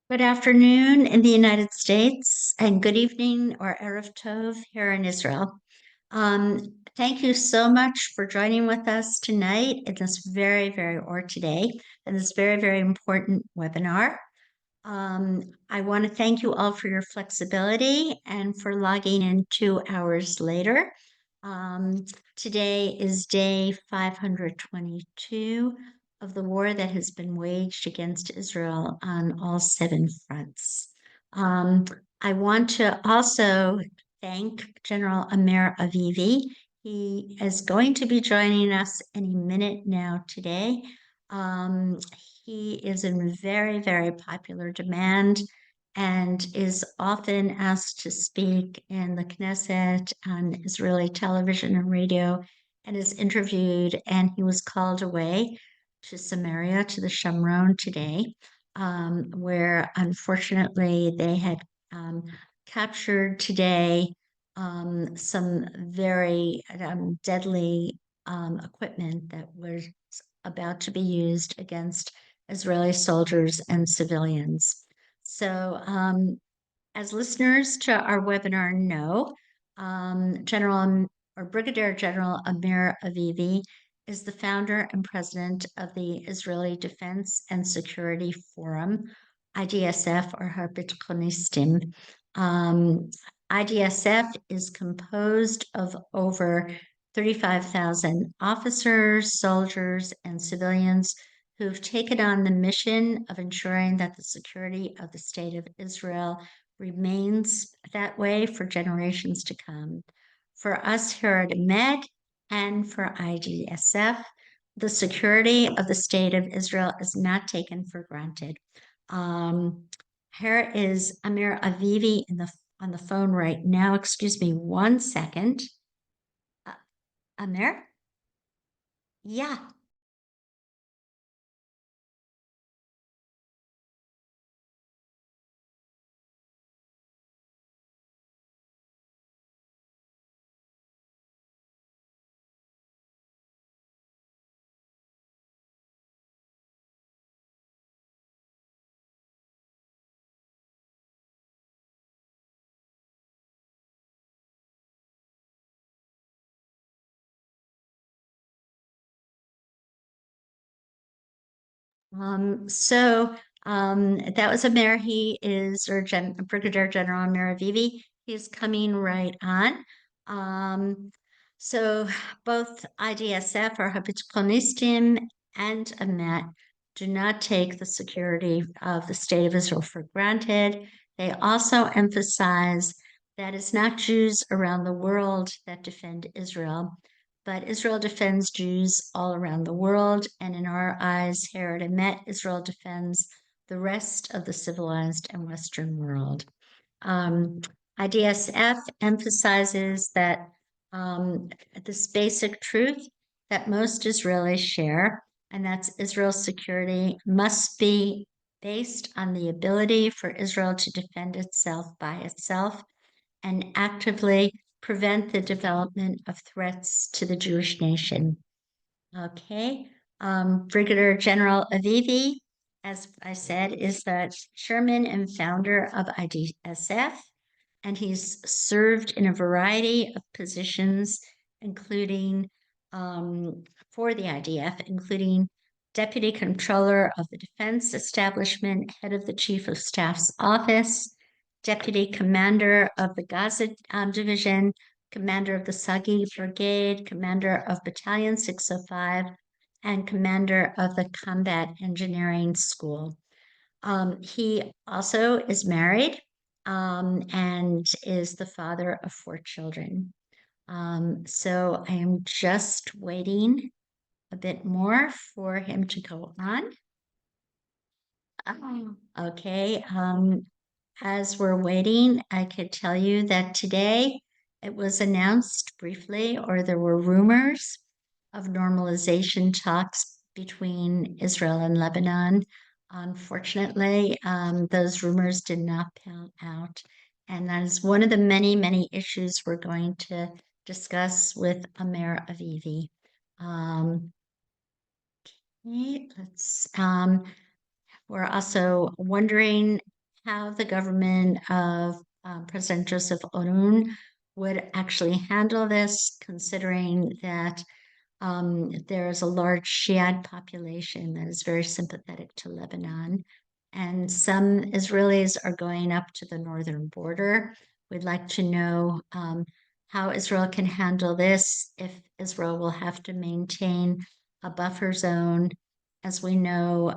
Good afternoon in the United States and good evening or Erev Tov here in Israel. Thank you so much for joining with us tonight in this or today, in this very important webinar. I want to thank you all for your flexibility and for logging in 2 hours later. Today is day 522 of the war that has been waged against Israel on all 7 fronts. I want to also thank General Amir Avivi. He is going to be joining us any minute now today. He is in very popular demand and is often asked to speak in the Knesset on Israeli television and radio and is interviewed, and he was called away to Samaria, to the Shomron today, where unfortunately they had captured today some very deadly equipment that was about to be used against Israeli soldiers and civilians. So, as listeners to our webinar know, Brigadier General Amir Avivi is the founder and president of the Israeli Defense and Security Forum, IDSF, or Habitkonistim. IDSF is composed of over 35,000 officers, soldiers, and civilians who've taken on the mission of ensuring that the security of the state of Israel remains that way for generations to come. For us here at AMED and for IDSF, the security of the state of Israel is not taken for granted. Here is Amir Avivi on the phone right now. Excuse me 1 second. Amir? Yeah. That was Amir. He is, Brigadier General Amir Avivi. He's coming right on. So both IDSF or Habitkonistim and AMET do not take the security of the state of Israel for granted. They also emphasize that it's not Jews around the world that defend Israel, but Israel defends Jews all around the world. And in our eyes here at AMET, Israel defends the rest of the civilized and Western world. IDSF emphasizes that this basic truth that most Israelis share, and that's Israel's security must be based on the ability for Israel to defend itself by itself and actively prevent the development of threats to the Jewish nation. Okay. Brigadier General Avivi, as I said, is the chairman and founder of IDSF, and he's served in a variety of positions, including for the IDF, including Deputy Controller of the Defense Establishment, Head of the Chief of Staff's Office, Deputy Commander of the Gaza Division, Commander of the Sagi Brigade, Commander of Battalion 605, and Commander of the Combat Engineering School. He also is married and is the father of 4 children. So I am just waiting a bit more for him to go on. Okay. As we're waiting, I could tell you that today it was announced briefly, or there were rumors of normalization talks between Israel and Lebanon. Unfortunately, those rumors did not pan out. And that is one of the many issues we're going to discuss with Amir Avivi. Okay, we're also wondering how the government of President Joseph Orun would actually handle this, considering that there is a large Shiite population that is very sympathetic to Lebanon, and some Israelis are going up to the northern border. We'd like to know how Israel can handle this, if Israel will have to maintain a buffer zone. As we know,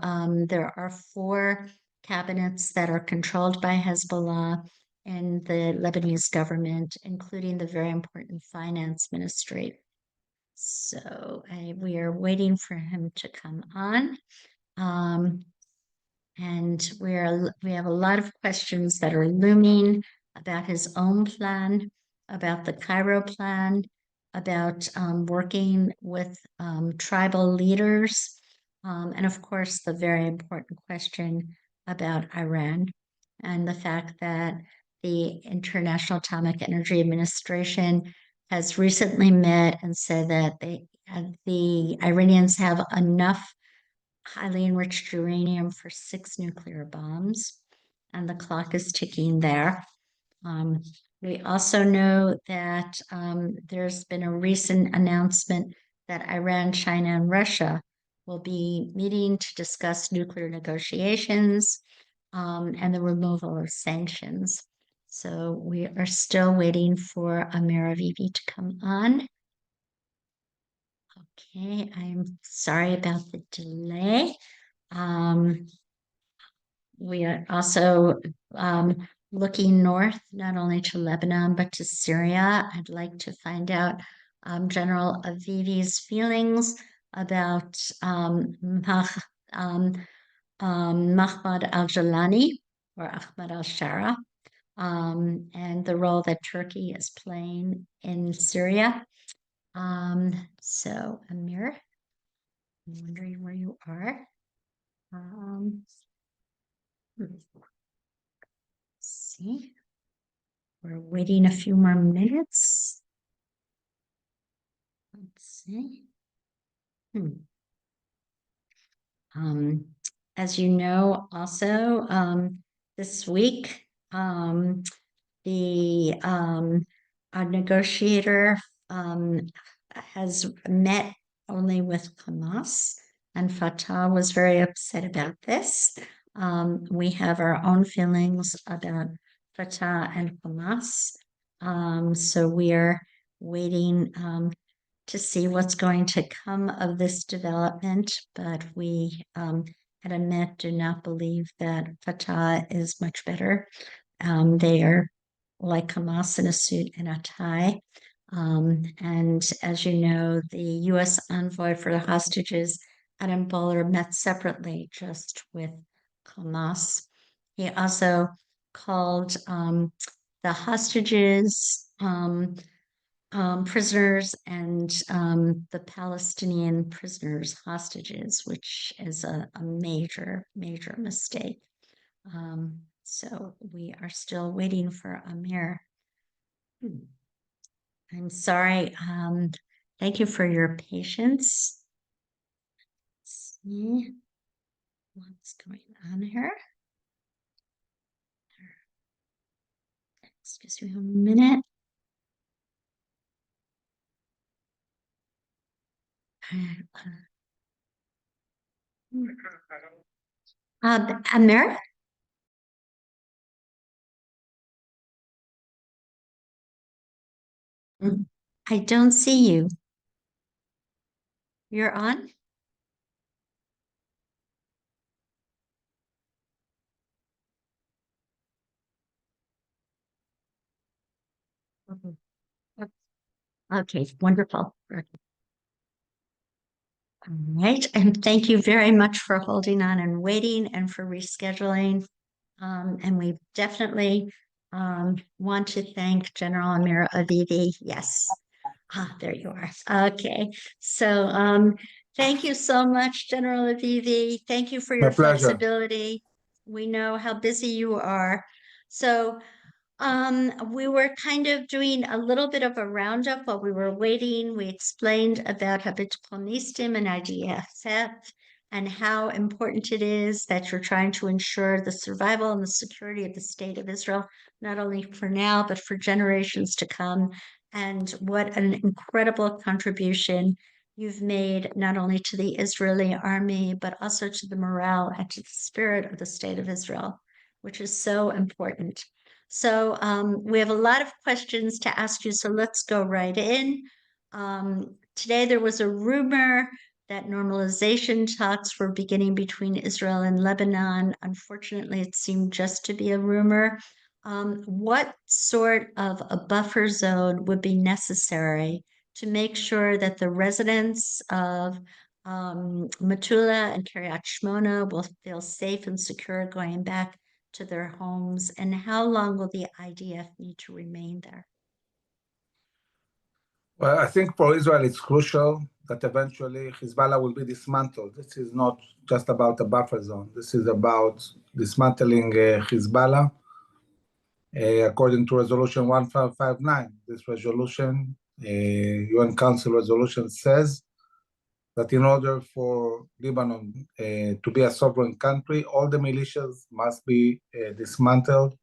there are 4 cabinets that are controlled by Hezbollah and the Lebanese government, including the very important finance ministry. So we are waiting for him to come on. And we have a lot of questions that are looming about his own plan, about the Cairo plan, about working with tribal leaders, and of course, the very important question about Iran and the fact that the International Atomic Energy Administration has recently met and said that the Iranians have enough highly enriched uranium for 6 nuclear bombs, and the clock is ticking there. We also know that there's been a recent announcement that Iran, China, and Russia will be meeting to discuss nuclear negotiations and the removal of sanctions. So we are still waiting for Amir Avivi to come on. Okay, I'm sorry about the delay. We are also looking north, not only to Lebanon, but to Syria. I'd like to find out General Avivi's feelings about Mahmoud al-Jalani or Ahmad al-Shara, and the role that Turkey is playing in Syria. So, Amir, I'm wondering where you are. Let's see. We're waiting a few more minutes. Let's see. As you know, also this week, the negotiator has met only with Hamas, and Fatah was very upset about this. We have our own feelings about Fatah and Hamas, so we are waiting to see what's going to come of this development, but we at Amet do not believe that Fatah is much better. They are like Hamas in a suit and a tie. And as you know, the U.S. envoy for the hostages, Adam Boehler, met separately just with Hamas. He also called the hostages prisoners and the Palestinian prisoners hostages, which is a major, major mistake. So we are still waiting for Amir. I'm sorry. Thank you for your patience. Let's see what's going on here. Excuse me a minute. Amir? I don't see you. You're on? Okay, wonderful. All right, and thank you very much for holding on and waiting and for rescheduling. And we definitely want to thank General Amir Avivi. Yes. There you are. Okay. So thank you so much, General Avivi. Thank you for your flexibility. We know how busy you are. So we were kind of doing a little bit of a roundup while we were waiting. We explained about Habit Ponistim and IDSF, and how important it is that you're trying to ensure the survival and the security of the state of Israel, not only for now, but for generations to come. And what an incredible contribution you've made, not only to the Israeli army, but also to the morale and to the spirit of the state of Israel, which is so important. So we have a lot of questions to ask you, so let's go right in. Today there was a rumor that normalization talks were beginning between Israel and Lebanon. Unfortunately, it seemed just to be a rumor. What sort of a buffer zone would be necessary to make sure that the residents of Metula and Kiryat Shmona will feel safe and secure going back to their homes? And how long will the IDF need to remain there? Well, I think for Israel, it's crucial that eventually Hezbollah will be dismantled. This is not just about a buffer zone. This is about dismantling Hezbollah. According to Resolution 1559, this resolution, UN Council resolution, says that in order for Lebanon to be a sovereign country, all the militias must be dismantled,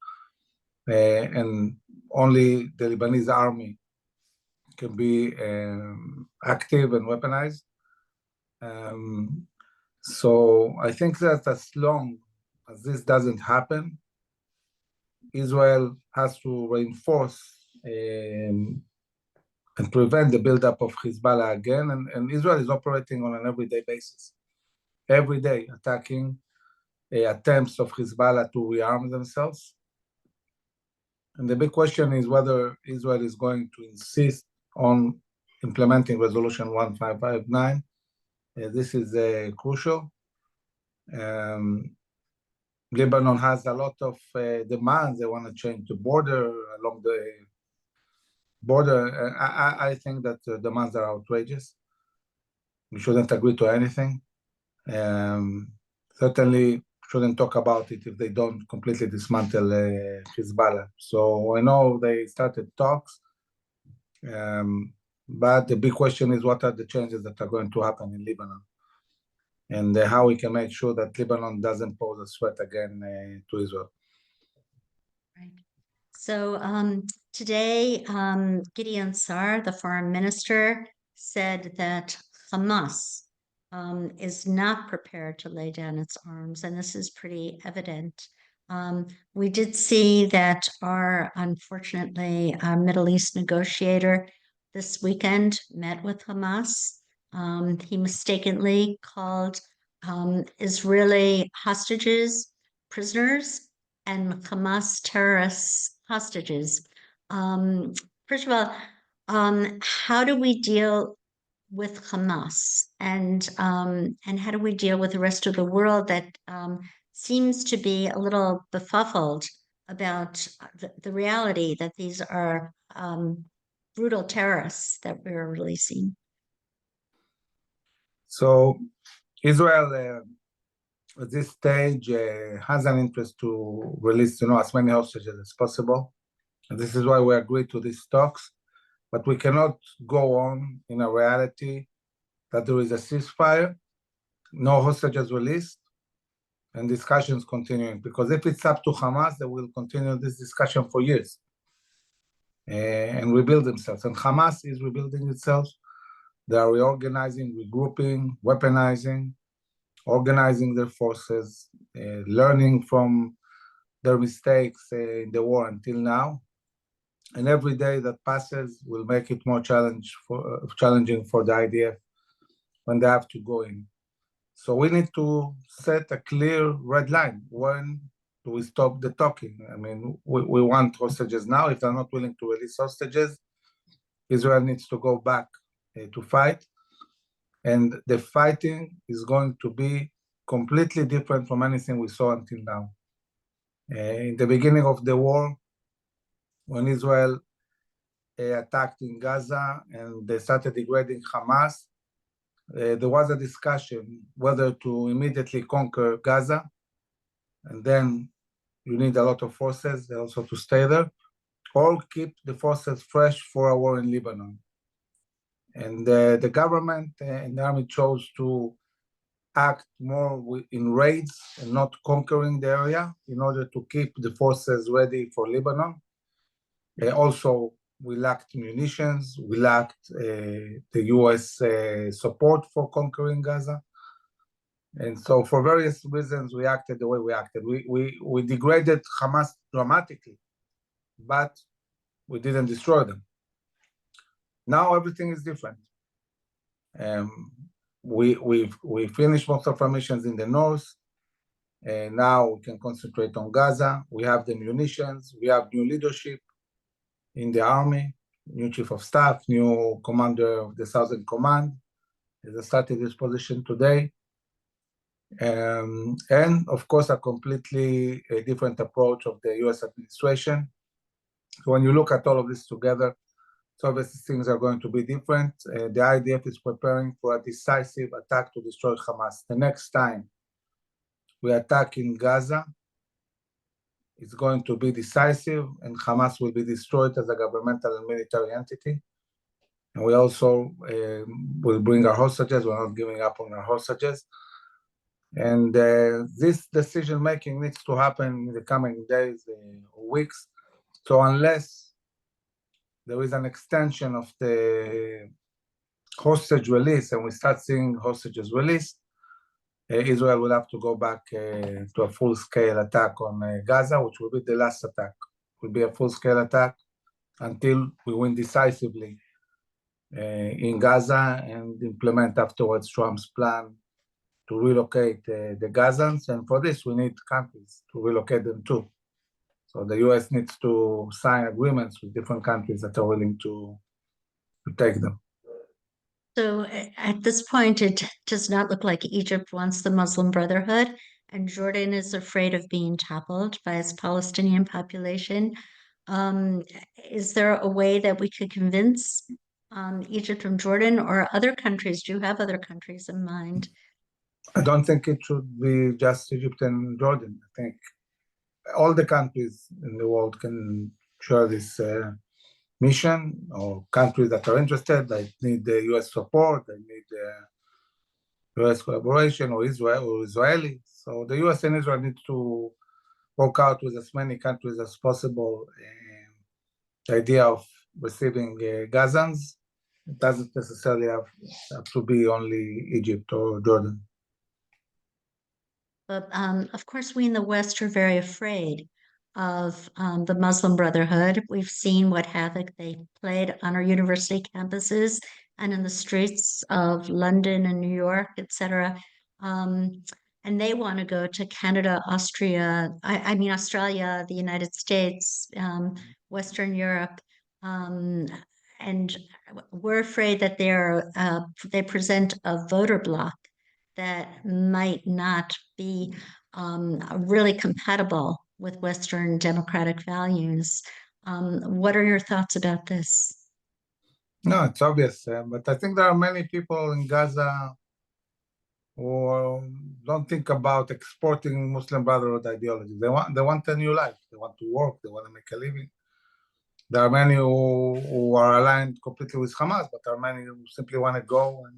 and only the Lebanese army can be active and weaponized. So I think that as long as this doesn't happen, Israel has to reinforce and prevent the buildup of Hezbollah again. And Israel is operating on an everyday basis, every day attacking attempts of Hezbollah to rearm themselves. And the big question is whether Israel is going to insist on implementing Resolution 1559. This is crucial. Lebanon has a lot of demands. They want to change the border along the border. I think that the demands are outrageous. We shouldn't agree to anything. Certainly shouldn't talk about it if they don't completely dismantle Hezbollah. So I know they started talks, but the big question is what are the changes that are going to happen in Lebanon, and how we can make sure that Lebanon doesn't pose a threat again to Israel. Right. So today, Gideon Sa'ar, the foreign minister, said that Hamas is not prepared to lay down its arms, and this is pretty evident. We did see that unfortunately, our Middle East negotiator this weekend met with Hamas. He mistakenly called Israeli hostages prisoners and Hamas terrorists hostages. First of all, how do we deal with Hamas, and how do we deal with the rest of the world that seems to be a little befuddled about the reality that these are brutal terrorists that we're releasing? So Israel at this stage has an interest to release as many hostages as possible. And this is why we agreed to these talks. But we cannot go on in a reality that there is a ceasefire, no hostages released, and discussions continuing. Because if it's up to Hamas, they will continue this discussion for years and rebuild themselves. And Hamas is rebuilding itself. They are reorganizing, regrouping, weaponizing, organizing their forces, learning from their mistakes in the war until now. And every day that passes will make it more challenging for the IDF when they have to go in. So we need to set a clear red line. When do we stop the talking? I mean, we want hostages now. If they're not willing to release hostages, Israel needs to go back to fight. And the fighting is going to be completely different from anything we saw until now. In the beginning of the war, when Israel attacked in Gaza and they started degrading Hamas, there was a discussion whether to immediately conquer Gaza, and then you need a lot of forces also to stay there, or keep the forces fresh for a war in Lebanon. And the government and the army chose to act more in raids and not conquering the area in order to keep the forces ready for Lebanon. Also, we lacked munitions. We lacked the US support for conquering Gaza. And so for various reasons, we acted the way we acted. We degraded Hamas dramatically, but we didn't destroy them. Now everything is different. We finished most of our missions in the north, and now we can concentrate on Gaza. We have the munitions, we have new leadership in the army, new chief of staff, new commander of the Southern Command. As I started this position today. And of course, a completely different approach of the US administration. So when you look at all of this together, so obviously things are going to be different. The IDF is preparing for a decisive attack to destroy Hamas. The next time we attack in Gaza, it's going to be decisive, and Hamas will be destroyed as a governmental and military entity. And we also will bring our hostages. We're not giving up on our hostages. And this decision-making needs to happen in the coming days or weeks. So unless there is an extension of the hostage release and we start seeing hostages released, Israel will have to go back to a full-scale attack on Gaza, which will be the last attack. It will be a full-scale attack until we win decisively in Gaza and implement afterwards Trump's plan to relocate the Gazans. And for this, we need countries to relocate them too. So the US needs to sign agreements with different countries that are willing to take them. So at this point, it does not look like Egypt wants the Muslim Brotherhood, and Jordan is afraid of being toppled by its Palestinian population. Is there a way that we could convince Egypt and Jordan or other countries? Do you have other countries in mind? I don't think it should be just Egypt and Jordan. I think all the countries in the world can share this mission, or countries that are interested, they need the US support, they need US collaboration, or Israel or Israeli. So the US and Israel need to work out with as many countries as possible the idea of receiving Gazans. It doesn't necessarily have to be only Egypt or Jordan. But of course, we in the West are very afraid of the Muslim Brotherhood. We've seen what havoc they played on our university campuses and in the streets of London and New York, etc. And they want to go to Canada, Austria, I mean, Australia, the United States, Western Europe. And we're afraid that they present a voter bloc that might not be really compatible with Western democratic values. What are your thoughts about this? No, it's obvious, but I think there are many people in Gaza who don't think about exporting Muslim Brotherhood ideology. They want a new life. They want to work. They want to make a living. There are many who are aligned completely with Hamas, but there are many who simply want to go and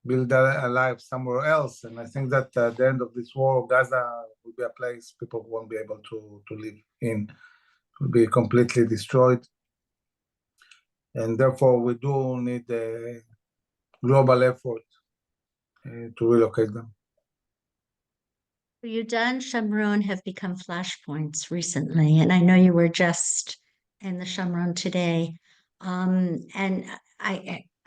build a life somewhere else. And I think that at the end of this war, Gaza will be a place people won't be able to live in. It will be completely destroyed. And therefore, we do need a global effort to relocate them. Judea and Samaria have become flashpoints recently, and I know you were just in the Shamron today. And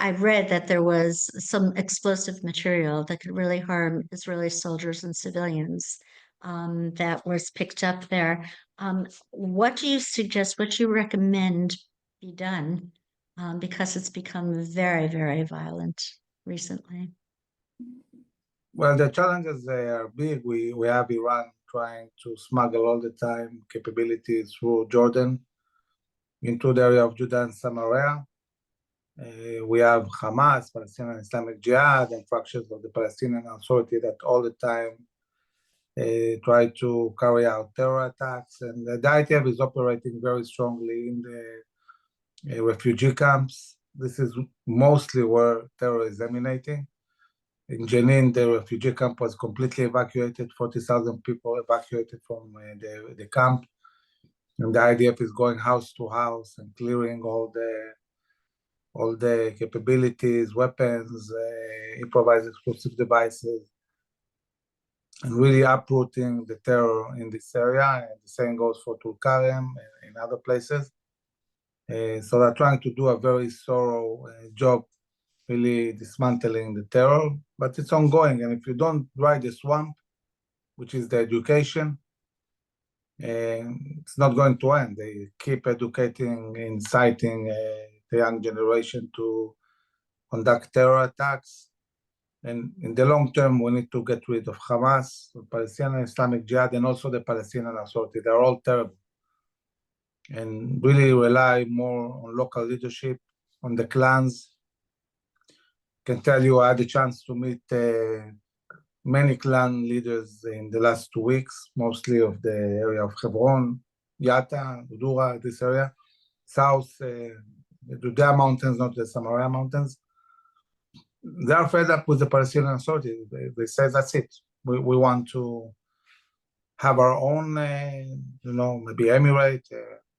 I read that there was some explosive material that could really harm Israeli soldiers and civilians that was picked up there. What do you suggest, what do you recommend be done? Because it's become very, very violent recently. Well, the challenges are big. We have Iran trying to smuggle all the time capabilities through Jordan into the area of Judea and Samaria. We have Hamas, Palestinian Islamic Jihad, and fractions of the Palestinian Authority that all the time try to carry out terror attacks. And the IDF is operating very strongly in the refugee camps. This is mostly where terror is emanating. In Jenin, the refugee camp was completely evacuated, 40,000 people evacuated from the camp. And the IDF is going house to house and clearing all the capabilities, weapons, improvised explosive devices, and really uprooting the terror in this area. And the same goes for Tulkarem and other places. So they're trying to do a very thorough job, really dismantling the terror, but it's ongoing. And if you don't dry the swamp, which is the education, it's not going to end. They keep educating, inciting the young generation to conduct terror attacks. And in the long term, we need to get rid of Hamas, the Palestinian Islamic Jihad, and also the Palestinian Authority. They're all terrible. And really rely more on local leadership, on the clans. I can tell you I had a chance to meet many clan leaders in the last 2 weeks, mostly of the area of Hebron, Yatta, Udura, this area, south, the Judea mountains, not the Samaria mountains. They are fed up with the Palestinian Authority. They say that's it. We want to have our own, maybe emirate,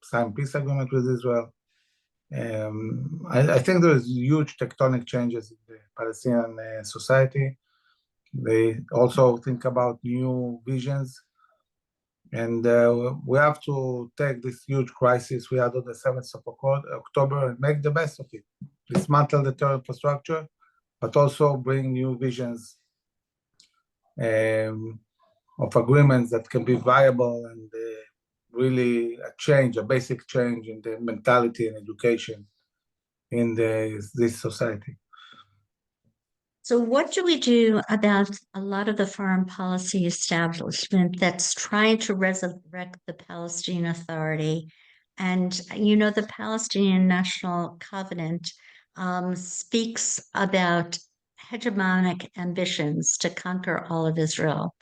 sign peace agreement with Israel. I think there is huge tectonic changes in the Palestinian society. They also think about new visions. And we have to take this huge crisis we had on the 7th of October and make the best of it. Dismantle the terror infrastructure, but also bring new visions of agreements that can be viable and really a basic change in the mentality and education in this society. So what do we do about a lot of the foreign policy establishment that's trying to resurrect the Palestinian Authority? And, the Palestinian National Covenant speaks about hegemonic ambitions to conquer all of Israel.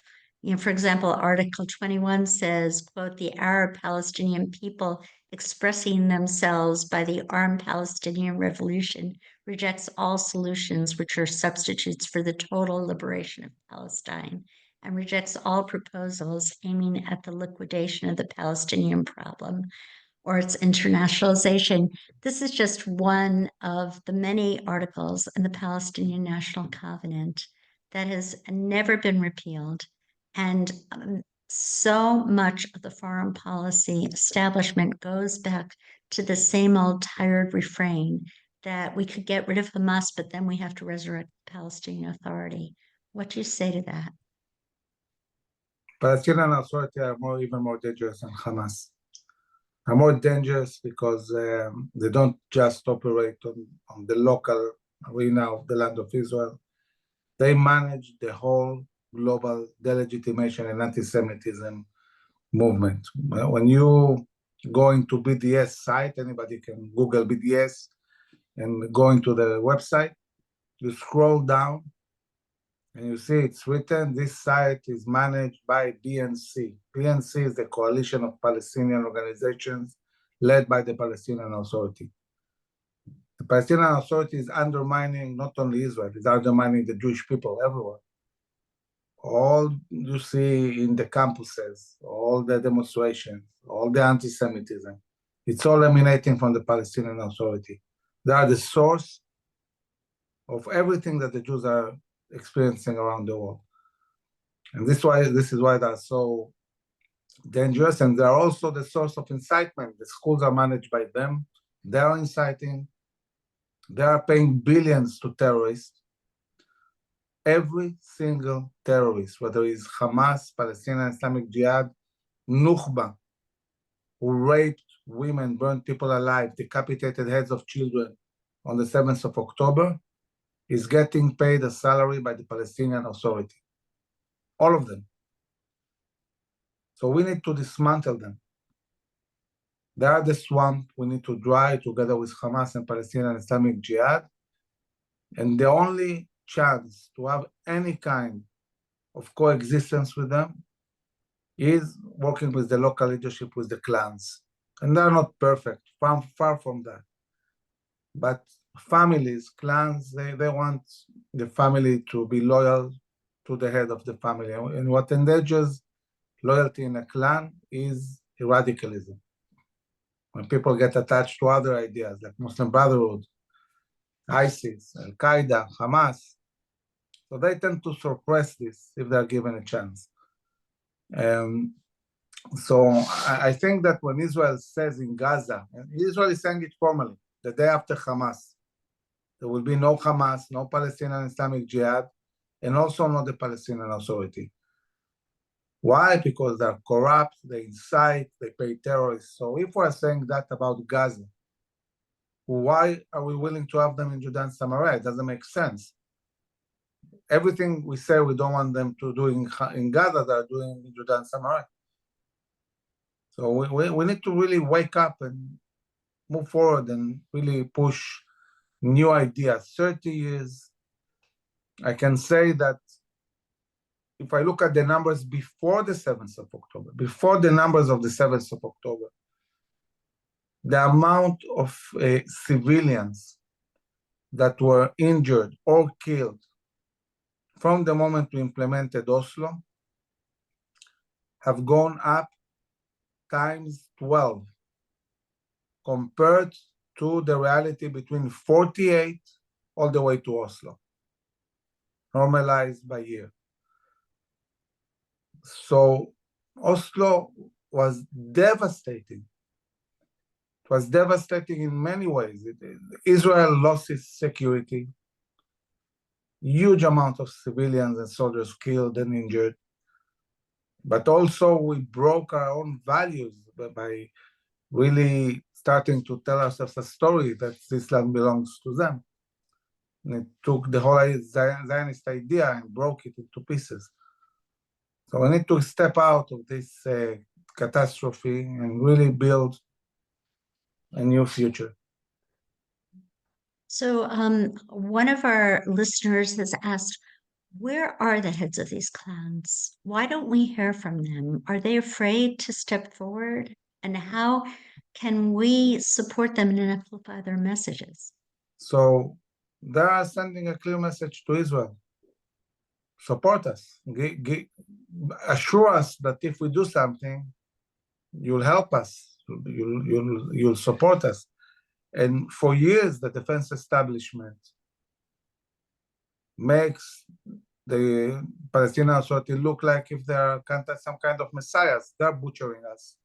For example, Article 21 says, quote, the Arab Palestinian people expressing themselves by the armed Palestinian revolution rejects all solutions which are substitutes for the total liberation of Palestine and rejects all proposals aiming at the liquidation of the Palestinian problem or its internationalization. This is just one of the many articles in the Palestinian National Covenant that has never been repealed. And so much of the foreign policy establishment goes back to the same old tired refrain that we could get rid of Hamas, but then we have to resurrect the Palestinian Authority. What do you say to that? Palestinian Authority are even more dangerous than Hamas. Are more dangerous because they don't just operate on the local arena of the land of Israel. They manage the whole global delegitimation and anti-Semitism movement. When you go into BDS site, anybody can Google BDS and go into the website, you scroll down and you see it's written, this site is managed by BNC. BNC is the coalition of Palestinian organizations led by the Palestinian Authority. The Palestinian Authority is undermining not only Israel, it's undermining the Jewish people everywhere. All you see in the campuses, all the demonstrations, all the anti-Semitism, it's all emanating from the Palestinian Authority. They are the source of everything that the Jews are experiencing around the world. And this is why they're so dangerous. And they're also the source of incitement. The schools are managed by them. They are inciting. They are paying billions to terrorists. Every single terrorist, whether it's Hamas, Palestinian Islamic Jihad, Nukhba, who raped women, burned people alive, decapitated heads of children on the 7th of October, is getting paid a salary by the Palestinian Authority. All of them. So we need to dismantle them. They are the swamp we need to dry together with Hamas and Palestinian Islamic Jihad. And the only chance to have any kind of coexistence with them is working with the local leadership, with the clans. And they're not perfect, far from that. But families, clans, they want the family to be loyal to the head of the family. And what endangers loyalty in a clan is radicalism. When people get attached to other ideas like Muslim Brotherhood, ISIS, Al Qaeda, Hamas, so they tend to suppress this if they're given a chance. So I think that when Israel says in Gaza, and Israel is saying it formally, the day after Hamas, there will be no Hamas, no Palestinian Islamic Jihad, and also not the Palestinian Authority. Why? Because they're corrupt, they incite, they pay terrorists. So if we're saying that about Gaza, why are we willing to have them in Judea and Samaria? It doesn't make sense. Everything we say we don't want them to do in Gaza, they're doing in Judea and Samaria. So we need to really wake up and move forward and really push new ideas. 30 years, I can say that if I look at the numbers before the 7th of October, before the numbers of the 7th of October, the amount of civilians that were injured or killed from the moment we implemented Oslo have gone up times 12 compared to the reality between 48 all the way to Oslo, normalized by year. So Oslo was devastating. It was devastating in many ways. Israel lost its security, huge amount of civilians and soldiers killed and injured. But also we broke our own values by really starting to tell ourselves a story that this land belongs to them. And it took the whole Zionist idea and broke it into pieces. So we need to step out of this catastrophe and really build a new future. So one of our listeners has asked, where are the heads of these clans? Why don't we hear from them? Are they afraid to step forward? And how can we support them and amplify their messages? So they are sending a clear message to Israel. Support us. Assure us that if we do something, you'll help us. You'll support us. And for years, the defense establishment makes the Palestinian Authority look like if they're some kind of messiahs. They're butchering us.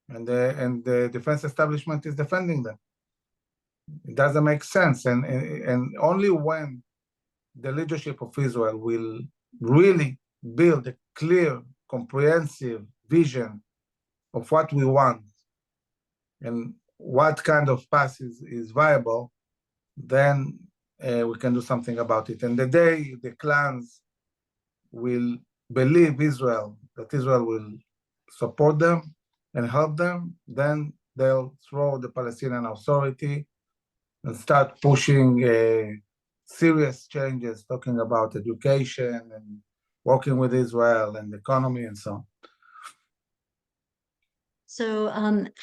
And the defense establishment is defending them. It doesn't make sense. And only when the leadership of Israel will really build a clear, comprehensive vision of what we want and what kind of path is viable, then we can do something about it. And the day the clans will believe Israel, that Israel will support them and help them, then they'll throw the Palestinian Authority and start pushing serious changes, talking about education and working with Israel and the economy and so on. So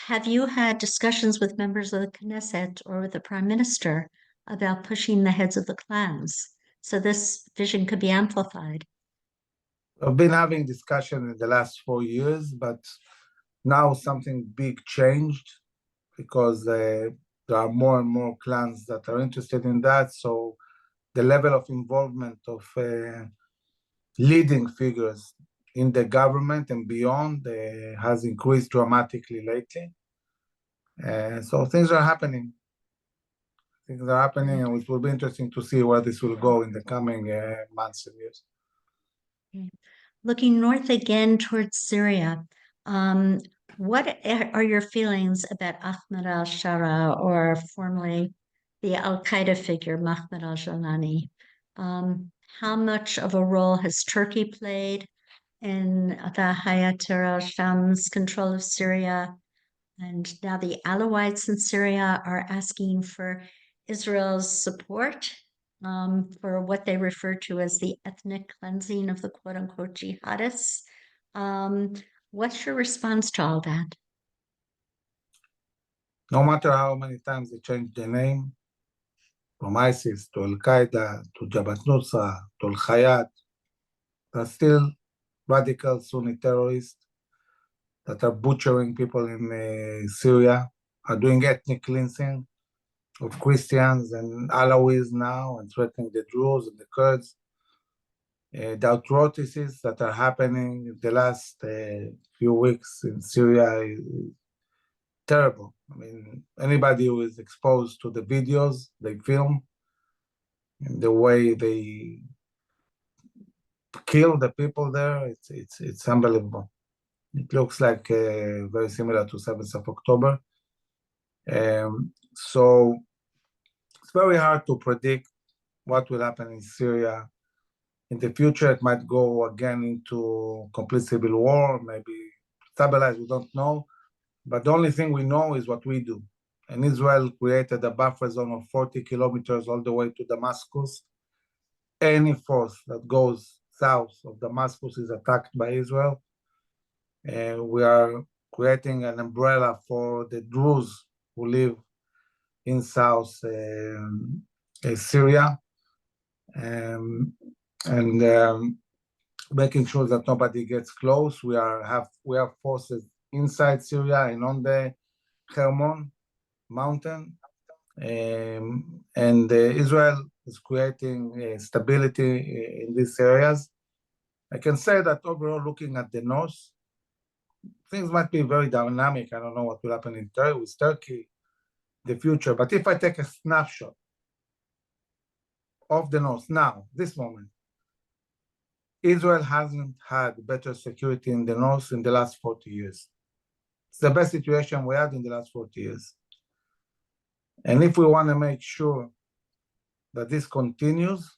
have you had discussions with members of the Knesset or with the Prime Minister about pushing the heads of the clans so this vision could be amplified? I've been having discussion in the last 4 years, but now something big changed because there are more and more clans that are interested in that. So the level of involvement of leading figures in the government and beyond has increased dramatically lately. So things are happening. Things are happening, and it will be interesting to see where this will go in the coming months and years. Okay. Looking north again towards Syria, what are your feelings about Ahmed al-Shara, or formerly the al-Qaeda figure, Mahmoud al-Jalani? How much of a role has Turkey played in the Hayat al-Sham's control of Syria? And now the Alawites in Syria are asking for Israel's support for what they refer to as the ethnic cleansing of the quote unquote jihadists. What's your response to all that? No matter how many times they change the name, from ISIS to Al-Qaeda to Jabhat Nusra to Al-Hayat. There are still radical Sunni terrorists that are butchering people in Syria, are doing ethnic cleansing of Christians and Alawis now, and threatening the Druze and the Kurds. The atrocities that are happening in the last few weeks in Syria is terrible. I mean, anybody who is exposed to the videos they film, and the way they kill the people there, it's unbelievable. It looks like very similar to 7th of October. So it's very hard to predict what will happen in Syria. In the future, it might go again into complete civil war, maybe stabilize, we don't know. But the only thing we know is what we do. And Israel created a buffer zone of 40 kilometers all the way to Damascus. Any force that goes south of Damascus is attacked by Israel. And we are creating an umbrella for the Druze who live in South Syria, and making sure that nobody gets close. We have forces inside Syria and on the Hermon mountain, and Israel is creating stability in these areas. I can say that overall, looking at the north, things might be very dynamic. I don't know what will happen with Turkey, the future. But if I take a snapshot of the north now, this moment, Israel hasn't had better security in the north in the last 40 years. It's the best situation we had in the last 40 years. And if we want to make sure that this continues,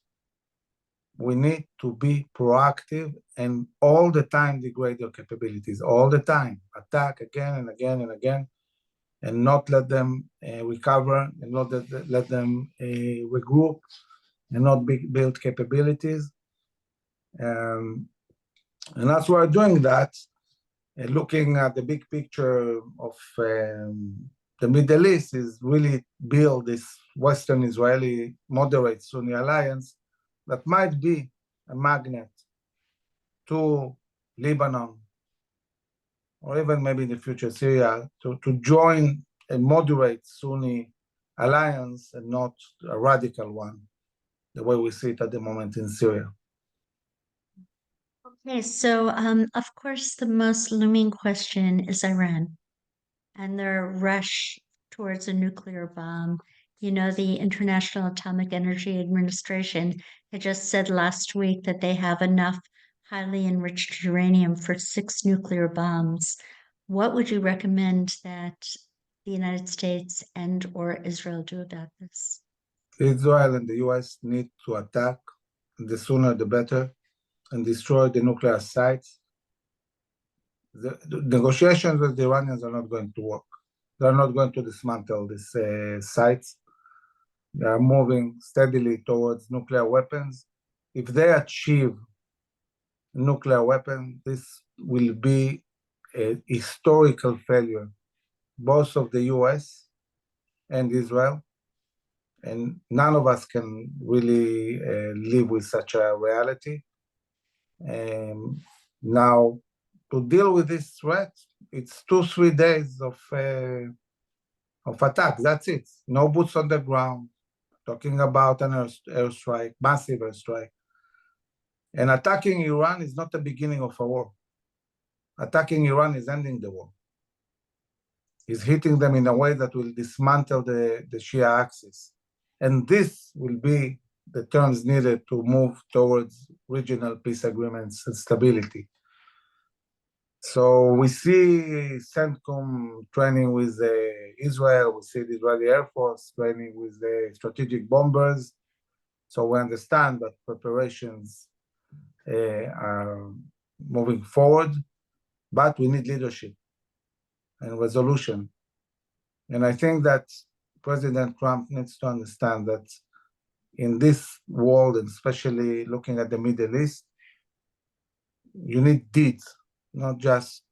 we need to be proactive and all the time degrade their capabilities, all the time, attack again and again and again, and not let them recover, and not let them regroup, and not build capabilities. And that's why we're doing that, looking at the big picture of the Middle East is really build this Western Israeli moderate Sunni alliance that might be a magnet to Lebanon, or even maybe in the future Syria, to join a moderate Sunni alliance and not a radical one, the way we see it at the moment in Syria. Okay, so of course, the most looming question is Iran and their rush towards a nuclear bomb. You know, the International Atomic Energy Administration had just said last week that they have enough highly enriched uranium for 6 nuclear bombs. What would you recommend that the United States and or Israel do about this? Israel and the US need to attack, the sooner the better, and destroy the nuclear sites. The negotiations with the Iranians are not going to work. They're not going to dismantle these sites. They are moving steadily towards nuclear weapons. If they achieve nuclear weapon, this will be a historical failure, both of the US and Israel. And none of us can really live with such a reality. Now, to deal with this threat, it's 2-3 days of attack. That's it. No boots on the ground. Talking about an airstrike, massive airstrike. And attacking Iran is not the beginning of a war. Attacking Iran is ending the war. It's hitting them in a way that will dismantle the Shia axis. And this will be the terms needed to move towards regional peace agreements and stability. So we see CENTCOM training with Israel. We see the Israeli Air Force training with the strategic bombers. So we understand that preparations are moving forward, but we need leadership and resolution. And I think that President Trump needs to understand that in this world, and especially looking at the Middle East, you need deeds, not just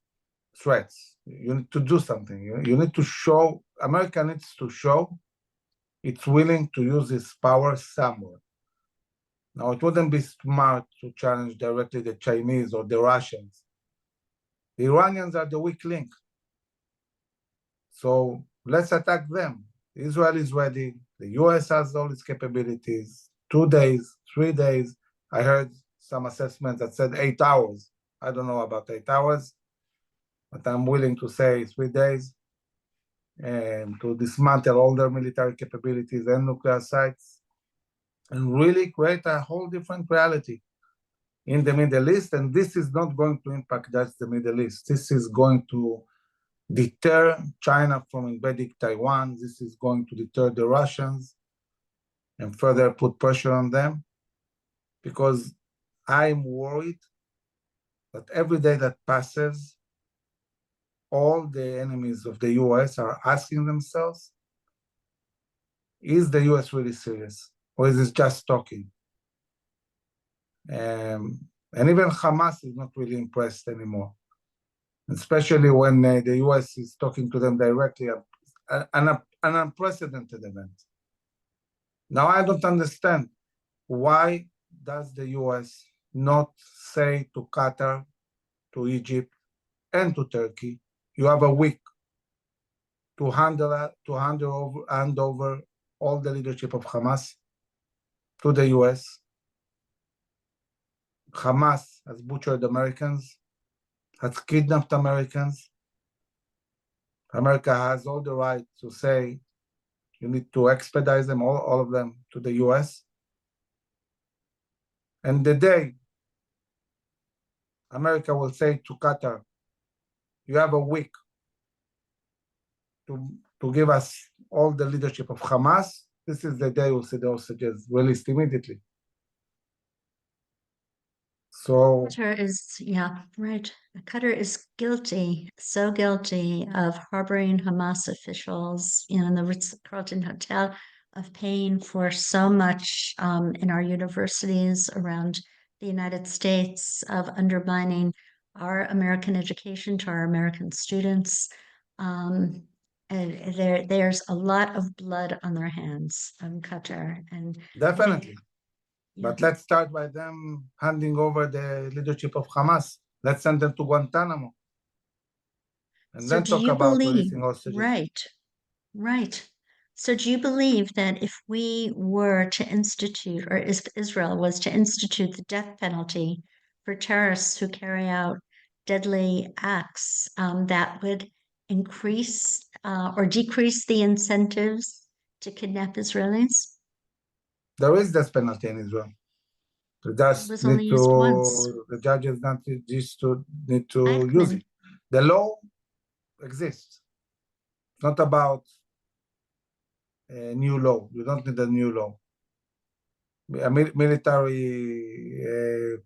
threats. You need to do something. You need to show, America needs to show it's willing to use its power somewhere. Now, it wouldn't be smart to challenge directly the Chinese or the Russians. The Iranians are the weak link. So let's attack them. Israel is ready. The US has all its capabilities. 2 days, 3 days. I heard some assessments that said 8 hours. I don't know about 8 hours, but I'm willing to say 3 days and to dismantle all their military capabilities and nuclear sites and really create a whole different reality in the Middle East. And this is not going to impact just the Middle East. This is going to deter China from invading Taiwan. This is going to deter the Russians and further put pressure on them, because I'm worried that every day that passes, all the enemies of the US are asking themselves, is the US really serious? Or is it just talking? And even Hamas is not really impressed anymore, especially when the US is talking to them directly, an unprecedented event. Now, I don't understand, why does the US not say to Qatar, to Egypt, and to Turkey, you have a week to hand over all the leadership of Hamas to the US? Hamas has butchered Americans, has kidnapped Americans. America has all the right to say, you need to expedite them, all of them, to the US. And the day America will say to Qatar, you have a week to give us all the leadership of Hamas, this is the day we'll see the hostages released immediately. So Qatar is, yeah, right. Qatar is guilty, so guilty of harboring Hamas officials, in the Ritz-Carlton Hotel, of paying for so much in our universities around the United States, of undermining our American education to our American students. And there's a lot of blood on their hands on Qatar. And definitely. Yeah. But let's start by them handing over the leadership of Hamas. Let's send them to Guantanamo. And So then do talk you about believe, releasing hostages. right. So do you believe that if we were to institute, or if Israel was to institute the death penalty for terrorists who carry out deadly acts, that would increase or decrease the incentives to kidnap Israelis? There is death penalty in Israel. It Just was only need used once. the judges need to Eichmann. use it. The law exists. It's not about a new law. You don't need a new law. A military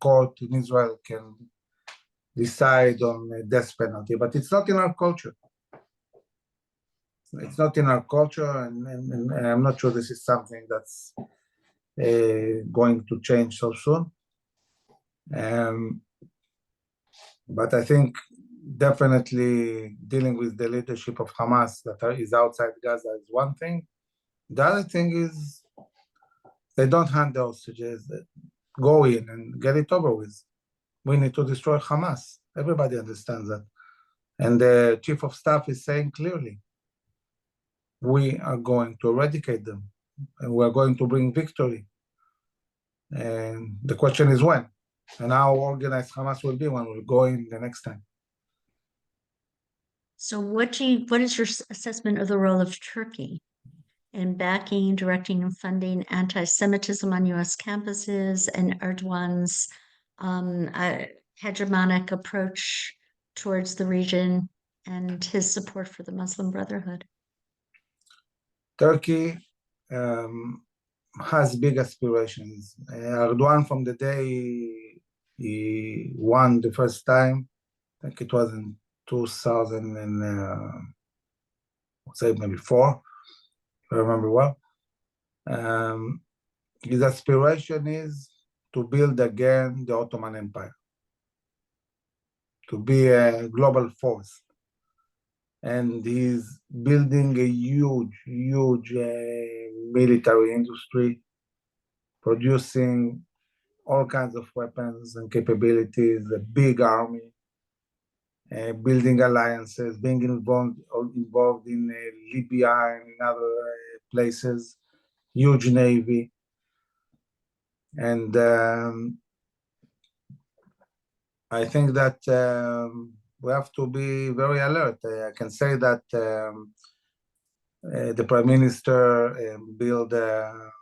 court in Israel can decide on a death penalty, but it's not in our culture. It's not in our culture, and I'm not sure this is something that's going to change so soon. But I think definitely dealing with the leadership of Hamas that is outside Gaza is one thing. The other thing is they don't hand the hostages. Go in and get it over with. We need to destroy Hamas. Everybody understands that. And the chief of staff is saying clearly, we are going to eradicate them and we're going to bring victory. And the question is when, and how organized Hamas will be when we go in the next time. So what is your assessment of the role of Turkey in backing, directing, and funding anti-Semitism on U.S. campuses, and Erdogan's hegemonic approach towards the region and his support for the Muslim Brotherhood? Turkey has big aspirations. Erdogan, from the day he won the first time, I think it was in 2000 and say maybe 4, if I remember well. His aspiration is to build again the Ottoman Empire, to be a global force. And he's building a huge military industry, producing all kinds of weapons and capabilities, a big army, building alliances, being involved in Libya and in other places, huge navy. And I think that we have to be very alert. I can say that the Prime Minister built a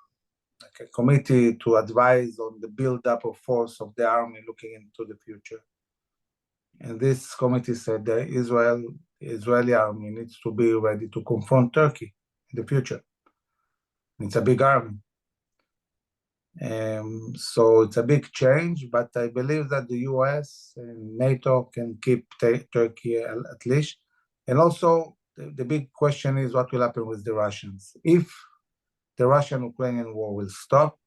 committee to advise on the build-up of force of the army looking into the future. And this committee said the Israeli army needs to be ready to confront Turkey in the future. It's a big army. So it's a big change, but I believe that the US and NATO can keep Turkey at leash. And also, the big question is what will happen with the Russians. If the Russian-Ukrainian war will stop,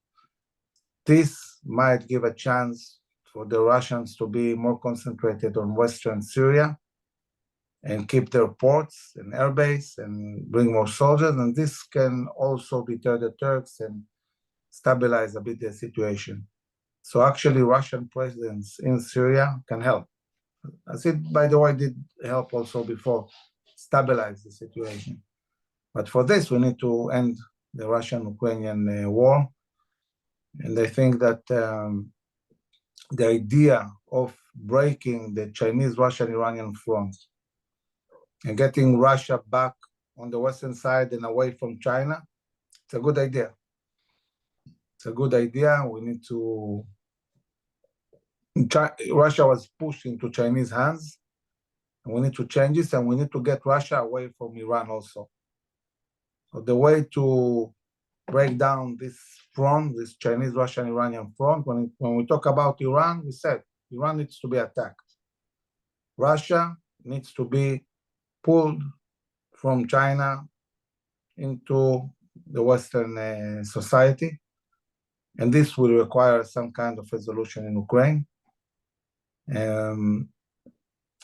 this might give a chance for the Russians to be more concentrated on Western Syria and keep their ports and airbase and bring more soldiers. And this can also deter the Turks and stabilize a bit the situation. So actually, Russian presence in Syria can help. As it, by the way, did help also before, stabilize the situation. But for this, we need to end the Russian-Ukrainian war. And I think that the idea of breaking the Chinese-Russian-Iranian front and getting Russia back on the Western side and away from China, it's a good idea. It's a good idea. We need to... Russia was pushed into Chinese hands, and we need to change this, and we need to get Russia away from Iran also. So the way to break down this front, this Chinese-Russian-Iranian front, when we talk about Iran, we said Iran needs to be attacked. Russia needs to be pulled from China into the Western society, and this will require some kind of resolution in Ukraine.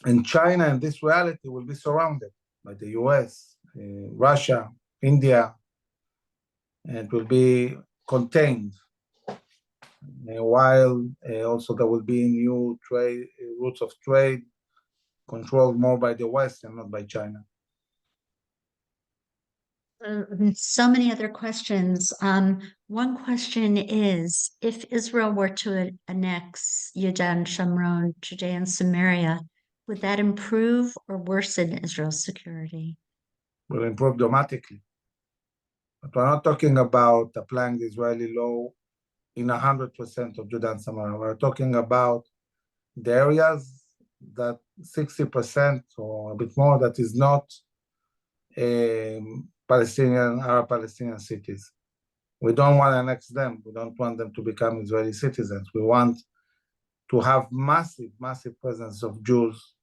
And China in this reality will be surrounded by the US, Russia, India, and it will be contained. While also there will be new trade routes of trade controlled more by the West and not by China. So many other questions. One question is, if Israel were to annex Judea and Judea and Samaria, would that improve or worsen Israel's security? Will improve dramatically. But we're not talking about applying the Israeli law in 100% of Judea and Samaria. We're talking about the areas that 60% or a bit more that is not Arab Palestinian cities. We don't want to annex them. We don't want them to become Israeli citizens. We want to have massive presence of Jews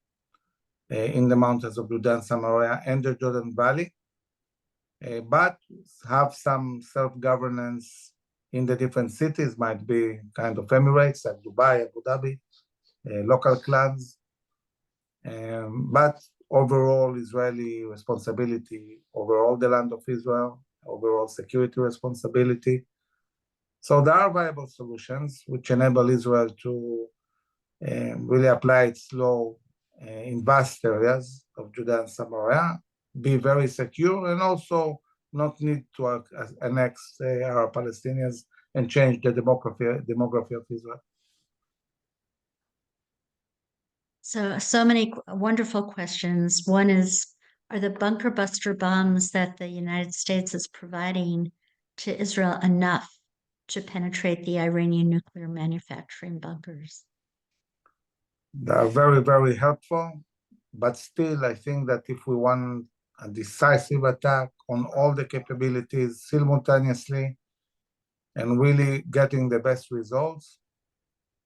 in the mountains of Judea and Samaria and the Jordan Valley, but have some self-governance in the different cities, might be kind of emirates like Dubai, Abu Dhabi, local clans, but overall Israeli responsibility over all the land of Israel, overall security responsibility. So there are viable solutions which enable Israel to really apply its law in vast areas of Judea and Samaria, be very secure, and also not need to annex Arab Palestinians and change the demography of Israel. So many wonderful questions. One is, are the bunker buster bombs that the United States is providing to Israel enough to penetrate the Iranian nuclear manufacturing bunkers? They are very helpful, but still I think that if we want a decisive attack on all the capabilities simultaneously and really getting the best results,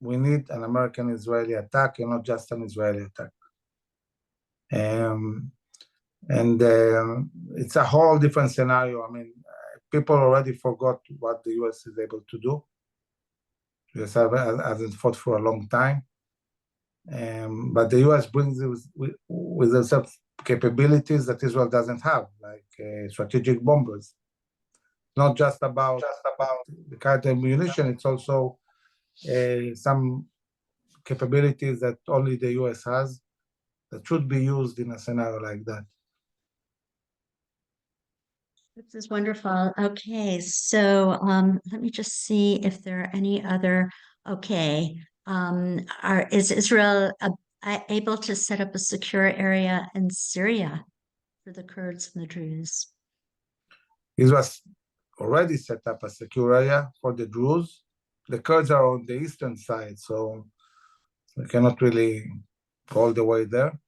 we need an American-Israeli attack and not just an Israeli attack. It's a whole different scenario. I mean, people already forgot what the US is able to do. The US hasn't fought for a long time. But the US brings with itself capabilities that Israel doesn't have, like strategic bombers. not just about the kind of ammunition, it's also some capabilities that only the US has that should be used in a scenario like that. This is wonderful. Okay, so let me just see if there are any other. Okay, is Israel able to set up a secure area in Syria for the Kurds and the Druze? Israel already set up a secure area for the Druze. The Kurds are on the eastern side, so we cannot really go all the way there.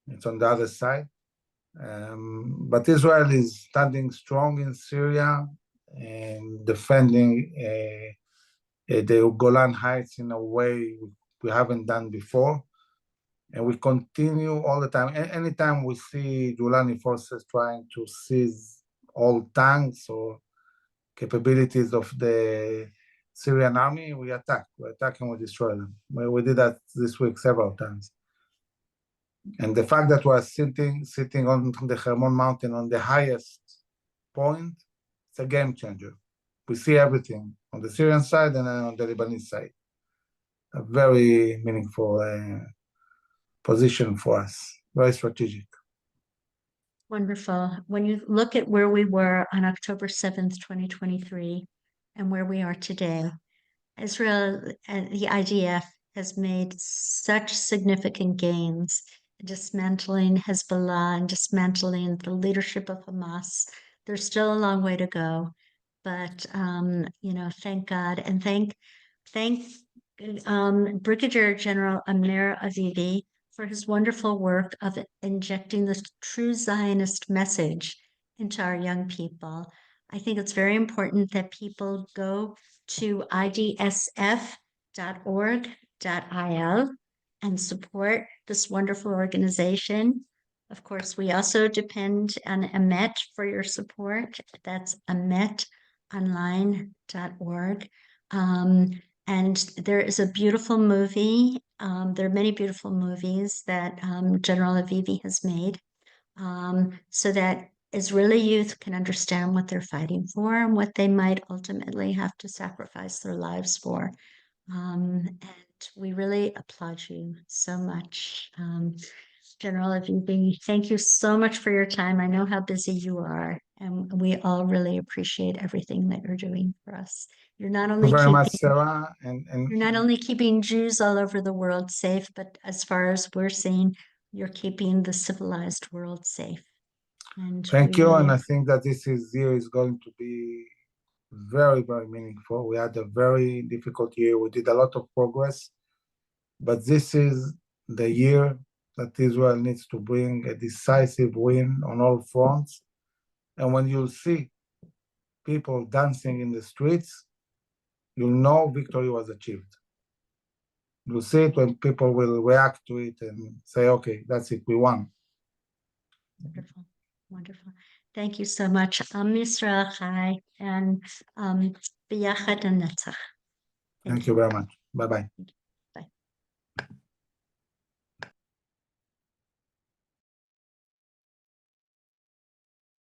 It's on the other side. But Israel is standing strong in Syria and defending the Golan Heights in a way we haven't done before. And we continue all the time. Anytime we see Golani forces trying to seize all tanks or capabilities of the Syrian army, we attack. We attack and we destroy them. We did that this week several times. And the fact that we're sitting on the Hermon mountain on the highest point, it's a game changer. We see everything on the Syrian side and on the Lebanese side. A very meaningful position for us, very strategic. Wonderful. When you look at where we were on October 7th, 2023, and where we are today, Israel and the IDF has made such significant gains, dismantling Hezbollah and dismantling the leadership of Hamas. There's still a long way to go, but thank God and thank Brigadier General Amir Avivi for his wonderful work of injecting the true Zionist message into our young people. I think it's very important that people go to IDSF.org.il and support this wonderful organization. Of course, we also depend on Emet for your support. That's emetonline.org. And there is a beautiful movie. There are many beautiful movies that General Avivi has made so that Israeli youth can understand what they're fighting for and what they might ultimately have to sacrifice their lives for. And we really applaud you so much. General Avivi, thank you so much for your time. I know how busy you are, and we all really appreciate everything that you're doing for us. You're not only Thank you very much, Sarah. you're not only keeping Jews all over the world safe, but as far as we're seeing, you're keeping the civilized world safe. And thank you. And I think that this year is going to be very, very meaningful. We had a very difficult year. We did a lot of progress, but this is the year that Israel needs to bring a decisive win on all fronts. And when you see people dancing in the streets, you'll know victory was achieved. You'll see it when people will react to it and say, okay, that's it, we won. Wonderful, wonderful. Thank you so much. Yisrael Chai and B'yachad Netzach. Thank you very much. Bye-bye.